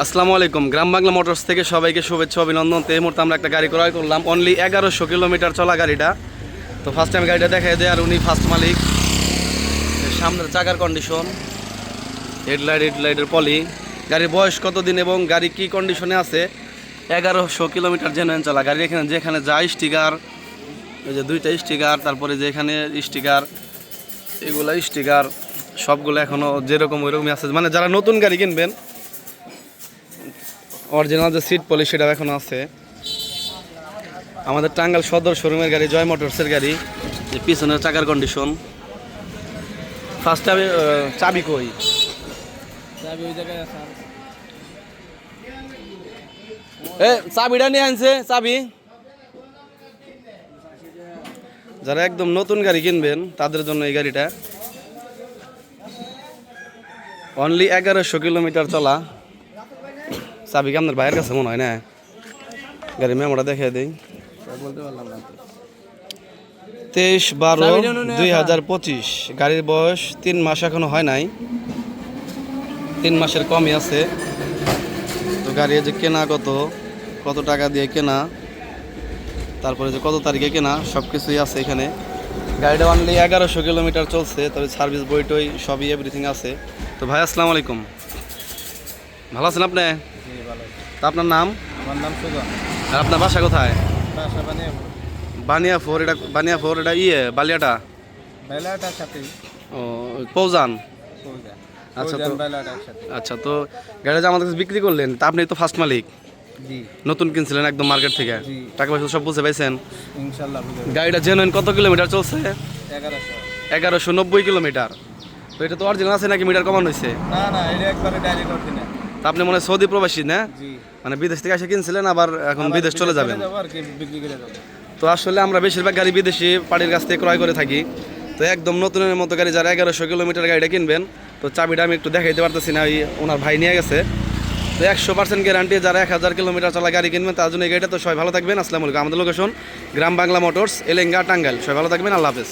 আসসালামু আলাইকুম। গ্রাম বাংলা মোটরস থেকে সবাইকে শুভেচ্ছা অভিনন্দন। তো এই মুহূর্তে আমরা একটা গাড়ি ক্রয় করলাম, অনলি 1100 কিলোমিটার চলা গাড়িটা। তো ফার্স্ট টাইম গাড়িটা দেখাই দেয়, আর উনি ফার্স্ট মালিক। সামনের চাকার কন্ডিশন, হেডলাইটের পলি, গাড়ির বয়স কতদিন এবং গাড়ি কি কন্ডিশনে আছে। 1100 কিলোমিটার জেনুইন চলা গাড়ি। এখানে যেখানে যা স্টিকার, ওই যে দুইটা স্টিকার, তারপরে যেখানে স্টিকার, এগুলা স্টিকার সবগুলো এখনও যেরকম ওইরকমই আছে। মানে যারা নতুন গাড়ি কিনবেন, অরিজিনাল যে সিট পলিশ সেটাও এখনও আছে। আমাদের টাঙ্গাইল সদর শোরুমের গাড়ি, জয় মোটরসের গাড়ি। যে পিছনের চাকার কন্ডিশন। ফার্স্টে আমি চাবি কই, চাবিটা নিয়ে আনছে চাবি। যারা একদম নতুন গাড়ি কিনবেন তাদের জন্য এই গাড়িটা। অনলি 1100 কিলোমিটার চলা। চাবি কি আপনার ভাইয়ের কাছে মনে হয় না? গাড়ি মেমোটা দেখে দিই। 23/12/2025। গাড়ির বয়স 3 মাস এখনো হয় নাই, 3 মাসের কমই আছে। তো গাড়ি যে কেনা কত টাকা দিয়ে কেনা, তারপরে যে কত তারিখে কেনা, সব কিছুই আছে এখানে। গাড়িটা অনলি 1100 কিলোমিটার চলছে, তবে সার্ভিস বইটই সবই এভরিথিং আছে। তো ভাই আসসালামু আলাইকুম, ভালো আছেন আপনি? তা আপনার নাম? আমার নাম সুজন। আর আপনার বাসা কোথায়? বাসা বানিয়াফোর। এটা বালিয়াটা বেলাটার সাথে ও পৌজান। পৌঁছা। আচ্ছা, তো বেলাটার সাথে। আচ্ছা, তো গাড়িটা যে আমাদের কাছে বিক্রি করলেন, তা আপনি তো ফার্স্ট মালিক, জি নতুন কিনছিলেন একদম মার্কেট থেকে, জি। টাকা পয়সা সব বুঝে পাইছেন? ইনশাল্লাহ বুঝে। গাড়িটা জেনুইন কত কিলোমিটার চলছে? 1100। 1190 কিলোমিটার। তো এটা তো অরিজিনাল আছে নাকি মিটার কমানো হয়েছে? না এটা একবারে ডাইরেক্ট অরিজিনাল। তা আপনি মনে হয় সৌদি প্রবাসী না? জি। মানে বিদেশ থেকে এসে কিনছিলেন, আবার এখন বিদেশ চলে যাবেন। আর কি বিক্রি করে দেব। তো আসলে আমরা বেশিরভাগ গাড়ি বিদেশি পার্টির কাছ থেকে ক্রয় করে থাকি। তো একদম নতুনের মতো গাড়ি যারা 1100 কিলোমিটার গাড়িটা কিনবেন, তো চাবিটা আমি একটু দেখাইতে পারতেছি না, ওনার ভাই নিয়ে গেছে। তো 100% গ্যারান্টি। যারা 1000 কিলোমিটার চলা গাড়ি কিনবেন তার জন্য এই গাড়িটা। তো সবাই ভালো থাকবেন। আসসালামু আলাইকুম। আমাদের লোকেশন গ্রাম বাংলা মোটরস, এলেঙ্গা, টাঙ্গাইল। সবাই ভালো থাকবেন। আল্লাহ হাফেজ।